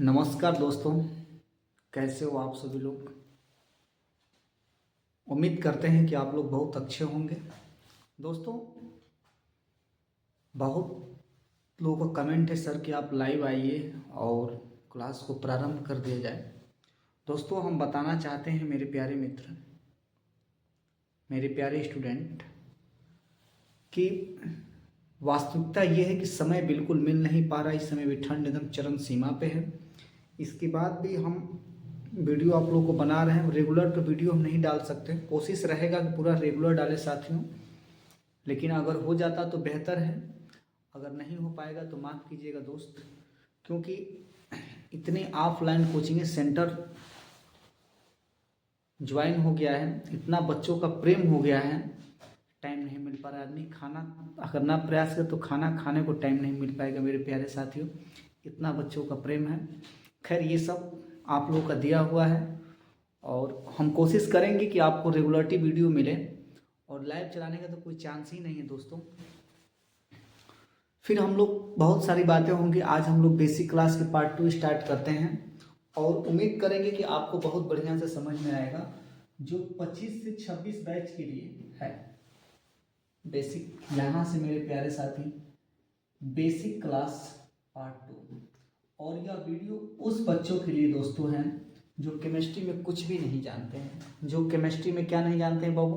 नमस्कार दोस्तों, कैसे हो आप सभी लोग। उम्मीद करते हैं कि आप लोग बहुत अच्छे होंगे। दोस्तों, बहुत लोगों का कमेंट है सर कि आप लाइव आइए और क्लास को प्रारंभ कर दिया जाए। दोस्तों, हम बताना चाहते हैं मेरे प्यारे मित्र, मेरे प्यारे स्टूडेंट, कि वास्तविकता ये है कि समय बिल्कुल मिल नहीं पा रहा। इस समय भी ठंड एकदम चरम सीमा पे है। इसके बाद भी हम वीडियो आप लोगों को बना रहे हैं। रेगुलर तो वीडियो हम नहीं डाल सकते, कोशिश रहेगा कि पूरा रेगुलर डाले साथियों, लेकिन अगर हो जाता तो बेहतर है। अगर नहीं हो पाएगा तो माफ़ कीजिएगा दोस्त, क्योंकि इतने ऑफलाइन कोचिंग सेंटर ज्वाइन हो गया है, इतना बच्चों का प्रेम हो गया है, टाइम नहीं मिल पा रहा। आदमी खाना अगर ना प्रयास करे तो खाना खाने को टाइम नहीं मिल पाएगा मेरे प्यारे साथियों, इतना बच्चों का प्रेम है। खैर, ये सब आप लोगों का दिया हुआ है और हम कोशिश करेंगे कि आपको रेगुलरिटी वीडियो मिले, और लाइव चलाने का तो कोई चांस ही नहीं है दोस्तों। फिर हम लोग बहुत सारी बातें होंगी। आज हम लोग बेसिक क्लास के पार्ट 2 स्टार्ट करते हैं और उम्मीद करेंगे कि आपको बहुत बढ़िया से समझ में आएगा, जो 25 से 26 बैच के लिए है बेसिक। यहाँ से मेरे प्यारे साथी, बेसिक क्लास पार्ट 2, और यह वीडियो उस बच्चों के लिए दोस्तों हैं जो केमिस्ट्री में कुछ भी नहीं जानते हैं। जो केमिस्ट्री में क्या नहीं जानते हैं बाबू,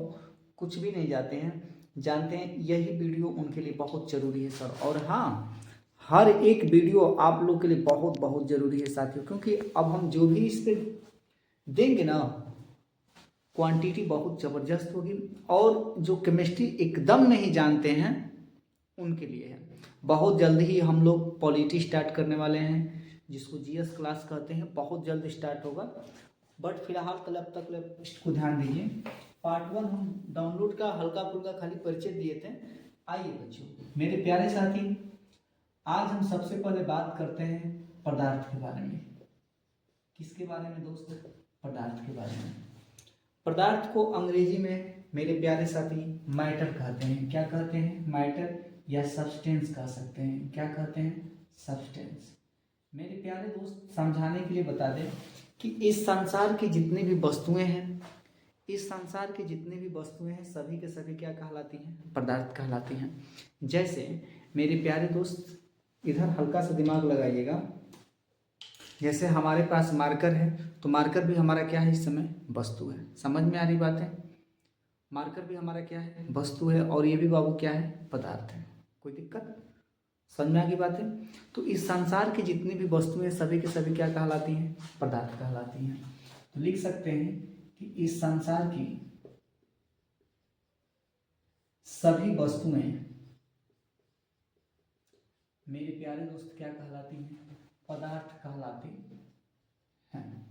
कुछ भी नहीं जानते हैं, यही वीडियो उनके लिए बहुत ज़रूरी है सर। और हाँ, हर एक वीडियो आप लोग के लिए बहुत बहुत ज़रूरी है साथियों, क्योंकि अब हम जो भी इस पर देंगे ना, क्वांटिटी बहुत ज़बरदस्त होगी। और जो केमिस्ट्री एकदम नहीं जानते हैं उनके लिए है। बहुत जल्द ही हम लोग पॉलिटी स्टार्ट करने वाले हैं, जिसको जीएस क्लास कहते हैं, बहुत जल्द स्टार्ट होगा। बट फिलहाल अब तक इसको ध्यान दीजिए। पार्ट 1 हम डाउनलोड का हल्का फुल्का खाली परिचय दिए थे। आइए बच्चों, मेरे प्यारे साथी, आज हम सबसे पहले बात करते हैं पदार्थ के बारे में। किसके बारे में दोस्त? पदार्थ के बारे में। पदार्थ को अंग्रेजी में मेरे प्यारे साथी मैटर कहते हैं। क्या कहते हैं? मैटर या सब्सटेंस कह सकते हैं। क्या कहते हैं? सब्सटेंस। मेरे प्यारे दोस्त, समझाने के लिए बता दें कि इस संसार की जितनी भी वस्तुएं हैं, इस संसार की जितनी भी वस्तुएं हैं, सभी के सभी क्या कहलाती हैं? पदार्थ कहलाती हैं। जैसे मेरे प्यारे दोस्त, इधर हल्का सा दिमाग लगाइएगा। जैसे हमारे पास मार्कर है, तो मार्कर भी हमारा क्या है? इस समय वस्तु है। समझ में आ रही बात है? मार्कर भी हमारा क्या है? वस्तु है। और ये भी बाबू क्या है? पदार्थ है। कोई दिक्कत? समझ में आ गई बात है? तो इस संसार की जितनी भी वस्तुएं, सभी के सभी क्या कहलाती हैं? पदार्थ कहलाती हैं। तो लिख सकते हैं कि इस संसार की सभी वस्तुएं मेरे प्यारे दोस्त क्या कहलाती हैं? पदार्थ कहलाती हैं।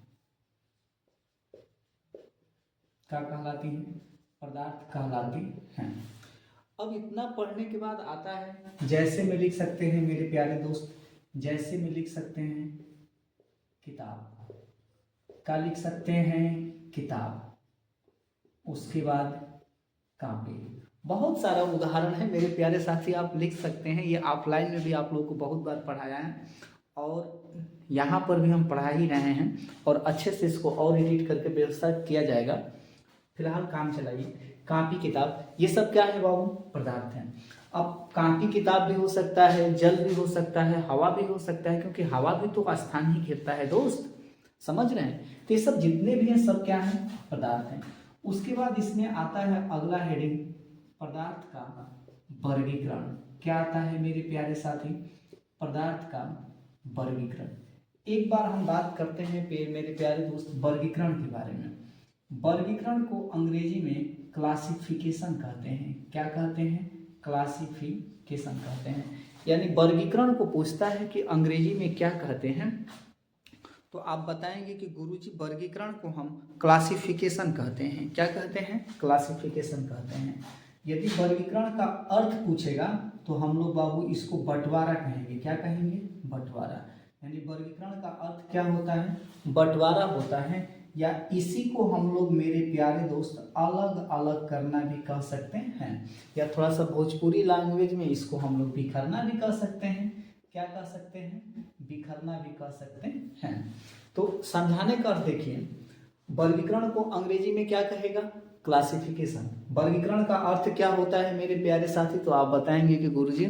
क्या कहलाती हैं? पदार्थ कहलाती हैं। अब इतना पढ़ने के बाद आता है, जैसे में लिख सकते हैं मेरे प्यारे दोस्त, जैसे में लिख सकते हैं किताब। क्या लिख सकते हैं? किताब। उसके बाद कॉपी। बहुत सारा उदाहरण है मेरे प्यारे साथी, आप लिख सकते हैं। ये ऑफलाइन में भी आप लोगों को बहुत बार पढ़ाया है और यहाँ पर भी हम पढ़ा ही रहे हैं, और अच्छे से इसको और एडिट करके व्यवस्था किया जाएगा। फिलहाल काम चलाइए। कॉपी, किताब, ये सब क्या है बाबू? पदार्थ हैं। अब कॉपी किताब भी हो सकता है, जल भी हो सकता है, हवा भी हो सकता है, क्योंकि हवा भी तो स्थान ही घेरता है दोस्त। समझ रहे हैं? तो ये सब जितने भी हैं सब क्या हैं? पदार्थ हैं। उसके बाद इसमें आता है अगला हेडिंग, पदार्थ का वर्गीकरण। क्या आता है मेरे प्यारे साथी? पदार्थ का वर्गीकरण। एक बार हम बात करते हैं मेरे प्यारे दोस्त वर्गीकरण के बारे में। वर्गीकरण को अंग्रेजी में क्लासिफिकेशन कहते हैं। क्या कहते हैं? क्लासिफिकेशन कहते हैं। यानी वर्गीकरण को पूछता है कि अंग्रेजी में क्या कहते हैं, तो आप बताएंगे कि गुरुजी वर्गीकरण को हम क्लासिफिकेशन कहते हैं। क्या कहते हैं? क्लासिफिकेशन कहते हैं। यदि वर्गीकरण का अर्थ पूछेगा तो हम लोग बाबू इसको बंटवारा कहेंगे। क्या कहेंगे? बंटवारा। यानी वर्गीकरण का अर्थ क्या होता है? बंटवारा होता है, या इसी को हम लोग मेरे प्यारे दोस्त अलग अलग करना भी कह सकते हैं, या थोड़ा सा भोजपुरी लैंग्वेज में इसको हम लोग बिखरना भी कह सकते हैं। क्या कह सकते हैं? बिखरना भी कह सकते हैं। तो समझाने का अर्थ देखिए, वर्गीकरण को अंग्रेजी में क्या कहेगा? क्लासिफिकेशन। वर्गीकरण का अर्थ क्या होता है मेरे प्यारे साथी? तो आप बताएंगे कि गुरुजी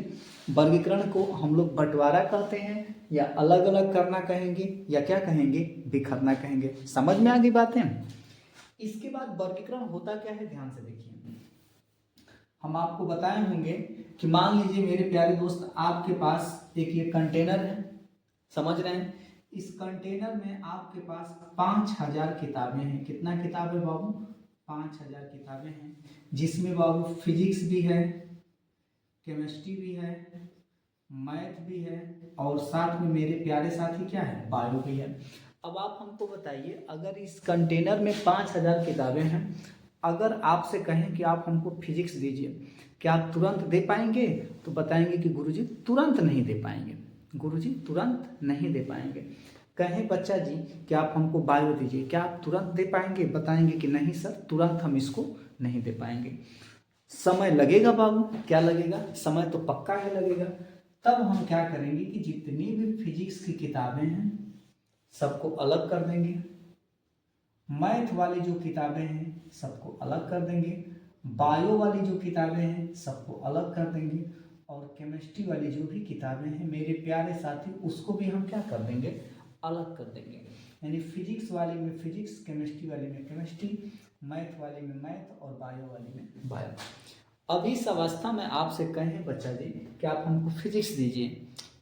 वर्गीकरण को हम लोग बंटवारा कहते हैं, या अलग अलग करना कहेंगे, या क्या कहेंगे? बिखरना कहेंगे। समझ में आ गई बातें? इसके बाद वर्गीकरण होता क्या है, ध्यान से देखिए। हम आपको बताए होंगे कि मान लीजिए मेरे प्यारे दोस्त, आपके पास एक ये कंटेनर है, समझ रहे हैं? इस कंटेनर में आपके पास 5000 किताबें हैं। कितना किताब है बाबू? 5000 किताबें हैं, जिसमें बाबू फिजिक्स भी है, केमिस्ट्री भी है, मैथ भी है, और साथ में मेरे प्यारे साथी क्या है? बायो भी है। अब आप हमको बताइए, अगर इस कंटेनर में 5000 किताबें हैं, अगर आपसे कहें कि आप हमको फिजिक्स दीजिए, क्या आप तुरंत दे पाएंगे? तो बताएंगे कि गुरुजी तुरंत नहीं दे पाएंगे, गुरुजी तुरंत नहीं दे पाएंगे। कहें बच्चा जी कि आप हमको बायो दीजिए, क्या आप तुरंत दे पाएंगे? बताएंगे कि नहीं सर, तुरंत हम इसको नहीं दे पाएंगे, समय लगेगा बाबू। क्या लगेगा? समय तो पक्का है लगेगा। तब हम क्या करेंगे कि जितनी भी फिजिक्स की किताबें हैं सबको अलग कर देंगे, मैथ वाली जो किताबें हैं सबको अलग कर देंगे, बायो वाली जो किताबें हैं सबको अलग कर देंगे, और केमिस्ट्री वाली जो भी किताबें हैं मेरे प्यारे साथी, उसको भी हम क्या कर देंगे? अलग कर देंगे। यानी फिजिक्स वाली में फिजिक्स, केमिस्ट्री वाली में केमिस्ट्री, मैथ वाली में मैथ, और बायो वाली में बायो। अब इस अवस्था में आपसे कहें बच्चा जी कि आप हमको फिजिक्स दीजिए,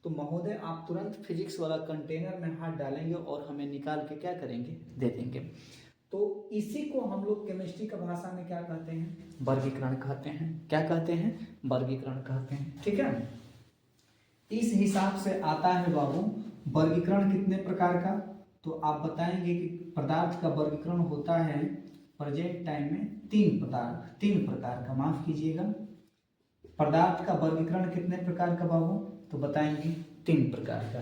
तो महोदय आप तुरंत फिजिक्स वाला कंटेनर में हाथ डालेंगे और हमें निकाल के क्या करेंगे? दे देंगे। तो इसी को हम लोग केमिस्ट्री का भाषा में क्या कहते हैं? वर्गीकरण कहते हैं। क्या कहते हैं? वर्गीकरण कहते हैं। ठीक है, इस हिसाब से आता है बाबू वर्गीकरण कितने प्रकार का? तो आप बताएंगे कि पदार्थ का वर्गीकरण होता है प्रेजेंट टाइम में तीन प्रकार का, माफ कीजिएगा। पदार्थ का वर्गीकरण कितने प्रकार का बाबू? तो बताएंगे 3 प्रकार का।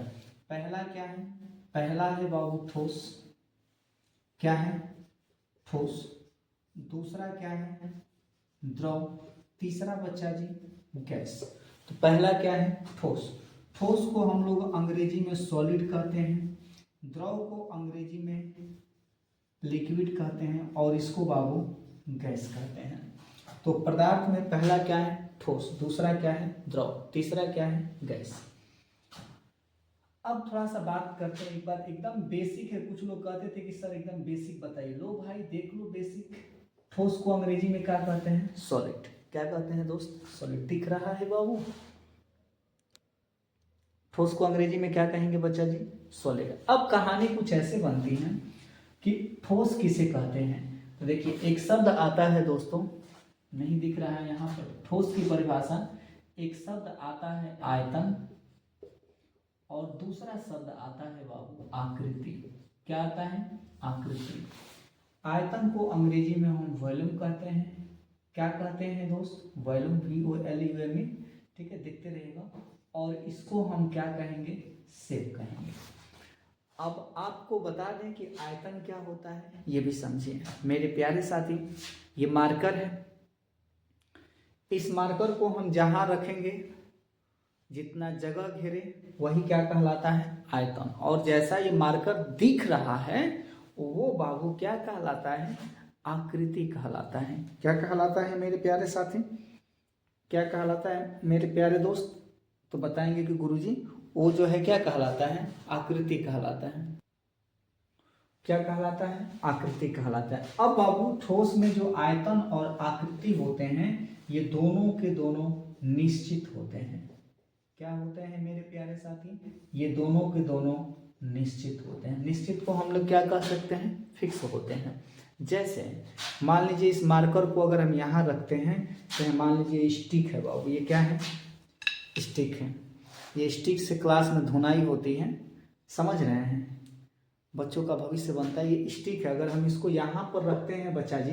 पहला क्या है? पहला है बाबू ठोस। क्या है? ठोस। दूसरा क्या है? द्रव। तीसरा बच्चा जी गैस। तो पहला क्या है? ठोस। ठोस को हम लोग अंग्रेजी में सॉलिड कहते हैं, द्रव को अंग्रेजी में लिक्विड कहते हैं, और इसको बाबू गैस कहते हैं। तो पदार्थ में पहला क्या है? ठोस। दूसरा क्या है? द्रव। तीसरा क्या है? गैस। अब थोड़ा सा बात करते हैं, एक बार एकदम बेसिक है। कुछ लोग कहते थे कि सर एकदम बेसिक बताइए। लो भाई देख लो बेसिक। ठोस को अंग्रेजी में क्या कहते हैं? सॉलिड। क्या कहते हैं दोस्त? सॉलिड। दिख रहा है बाबू? ठोस को अंग्रेजी में क्या कहेंगे बच्चा जी? सॉलिड। अब कहानी कुछ ऐसे बनती है कि ठोस किसे कहते हैं। तो देखिए एक शब्द आता है दोस्तों, नहीं दिख रहा है यहाँ पर, ठोस की परिभाषा। एक शब्द आता है आयतन, और दूसरा शब्द आता है बाबू आकृति। क्या आता है? आकृति। आयतन को अंग्रेजी में हम वॉल्यूम कहते हैं। क्या कहते हैं दोस्त? Volume, VOLUME। ठीक है, दिखते रहेगा। और इसको हम क्या कहेंगे? शेप कहेंगे। अब आपको बता दें कि आयतन क्या होता है, ये भी समझिए मेरे प्यारे साथी। ये मार्कर है, इस मार्कर को हम जहां रखेंगे, जितना जगह घेरे, वही क्या कहलाता है? आयतन। और जैसा ये मार्कर दिख रहा है वो बाबू क्या कहलाता है? आकृति कहलाता है। क्या कहलाता है मेरे प्यारे साथी? क्या कहलाता है मेरे प्यारे दोस्त? तो बताएंगे कि गुरुजी वो जो है क्या कहलाता है? आकृति कहलाता है। क्या कहलाता है? आकृति कहलाता है। अब बाबू ठोस में जो आयतन और आकृति होते हैं, ये दोनों के दोनों निश्चित होते हैं। क्या होते हैं मेरे प्यारे साथी? ये दोनों के दोनों निश्चित होते हैं। निश्चित को हम लोग क्या कह सकते हैं? फिक्स होते हैं। जैसे मान लीजिए इस मार्कर को अगर हम यहाँ रखते हैं, तो मान लीजिए स्टिक है बाबू। ये क्या है? स्टिक है। ये स्टिक से क्लास में धुनाई होती है, समझ रहे हैं? बच्चों का भविष्य बनता है। ये स्टिक है, अगर हम इसको यहाँ पर रखते हैं बच्चा जी,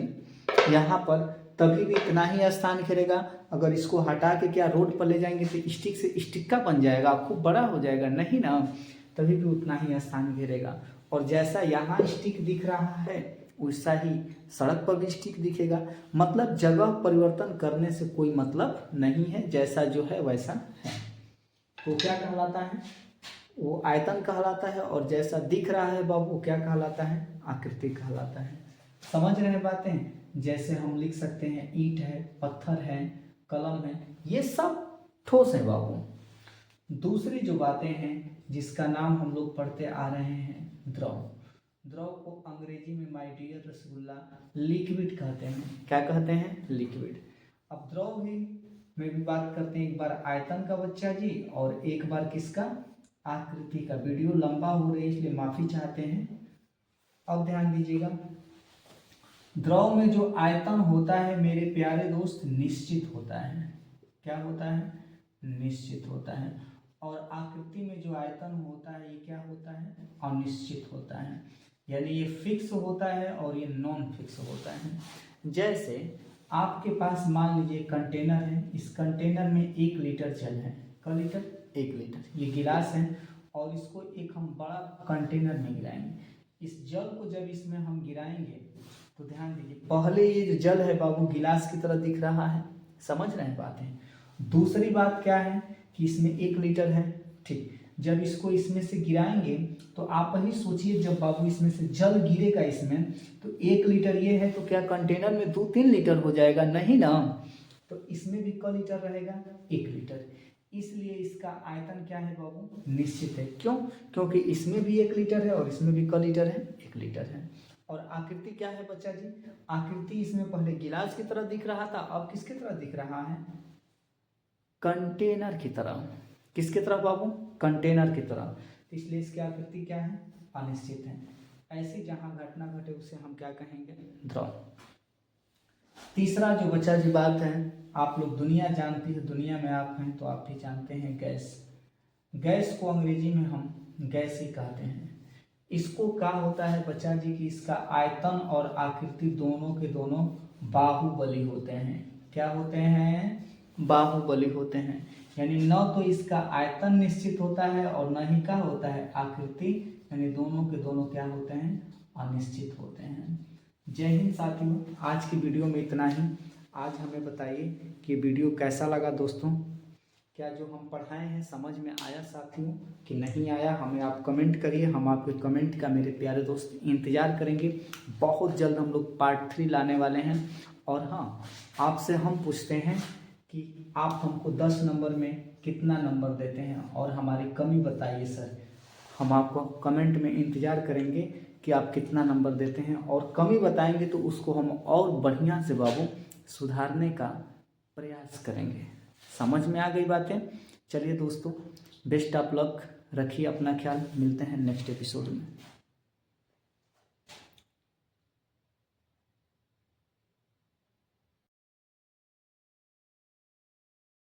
यहाँ पर, तभी भी इतना ही स्थान घेरेगा। अगर इसको हटा के क्या रोड पर ले जाएंगे तो स्टिक से स्टिक्का बन जाएगा, खूब बड़ा हो जाएगा, नहीं ना? तभी भी उतना ही स्थान घेरेगा। और जैसा यहाँ स्टिक दिख रहा है वैसा ही सड़क पर भी स्टिक दिखेगा। मतलब जगह परिवर्तन करने से कोई मतलब नहीं है, जैसा जो है वैसा है। तो क्या कहलाता है? वो आयतन कहलाता है, और जैसा दिख रहा है बाबू वो क्या कहलाता है, आकृति कहलाता है। समझ रहे हैं बातें? जैसे हम लिख सकते हैं ईंट है, पत्थर है, कलम है, ये सब ठोस है बाबू। दूसरी जो बातें हैं जिसका नाम हम लोग पढ़ते आ रहे हैं द्रव। द्रव को अंग्रेजी में माय डियर रसगुल्ला लिक्विड कहते हैं। क्या कहते हैं? लिक्विड। अब द्रव ही में भी बात करते हैं, एक बार आयतन का बच्चा जी और एक बार किसका, आकृति का। वीडियो लंबा हो रही है इसलिए माफी चाहते हैं। अब ध्यान दीजिएगा, द्रव में जो आयतन होता है मेरे प्यारे दोस्त निश्चित होता है। क्या होता है? निश्चित होता है। और आकृति में जो आयतन होता है ये क्या होता है? अनिश्चित होता है। यानी ये फिक्स होता है और ये नॉन फिक्स होता है। जैसे आपके पास मान लीजिए कंटेनर है, इस कंटेनर में 1 लीटर जल है। क लीटर? 1 लीटर। ये गिलास है और इसको एक हम बड़ा कंटेनर में गिराएंगे। इस जल को जब इसमें हम गिराएंगे तो ध्यान दीजिए, पहले ये जो जल है बाबू गिलास की तरह दिख रहा है। समझ रहे हैं बातें? दूसरी बात क्या है कि इसमें 1 लीटर है, ठीक। जब इसको इसमें से गिराएंगे तो आप ही सोचिए, जब बाबू इसमें से जल गिरेगा इसमें तो 1 लीटर ये है तो क्या कंटेनर में 2-3 लीटर हो जाएगा? नहीं ना। तो इसमें भी क लीटर रहेगा? 1 लीटर। इसलिए इसका आयतन क्या है बाबू? निश्चित है। क्यों? क्योंकि इसमें भी 1 लीटर है और इसमें भी क लीटर है? 1 लीटर है। और आकृति क्या है बच्चा जी? आकृति इसमें पहले गिलास की तरह दिख रहा था, अब किसकी तरह दिख रहा है? कंटेनर की तरह। किसकी तरह बाबू? कंटेनर की तरह। तो इसलिए इसकी आकृति क्या है? अनिश्चित है। ऐसी जहां घटना घटे उसे हम क्या कहेंगे? द्रव। तीसरा जो बच्चा जी बात है, आप लोग दुनिया जानती है, दुनिया में आप हैं तो आप भी जानते हैं गैस। गैस को अंग्रेजी में हम गैस ही कहते हैं। इसको क्या होता है बच्चा जी कि इसका आयतन और आकृति दोनों के दोनों बाहुबली होते हैं। क्या होते हैं? बाहुबली होते हैं। यानी न तो इसका आयतन निश्चित होता है और न ही क्या होता है? आकृति। यानी दोनों के दोनों क्या होते हैं? अनिश्चित होते हैं। जय हिंद साथियों, आज की वीडियो में इतना ही। आज हमें बताइए कि वीडियो कैसा लगा दोस्तों। क्या जो हम पढ़ाए हैं समझ में आया साथियों कि नहीं आया? हमें आप कमेंट करिए, हम आपके कमेंट का मेरे प्यारे दोस्त इंतज़ार करेंगे। बहुत जल्द हम लोग पार्ट 3 लाने वाले हैं। और हाँ, आपसे हम पूछते हैं कि आप हमको 10 नंबर में कितना नंबर देते हैं और हमारी कमी बताइए सर। हम आपको कमेंट में इंतज़ार करेंगे कि आप कितना नंबर देते हैं, और कमी बताएंगे तो उसको हम और बढ़िया से बाबू सुधारने का प्रयास करेंगे। समझ में आ गई बातें? चलिए दोस्तों, बेस्ट ऑफ लक, रखिए अपना ख्याल, मिलते हैं नेक्स्ट एपिसोड में।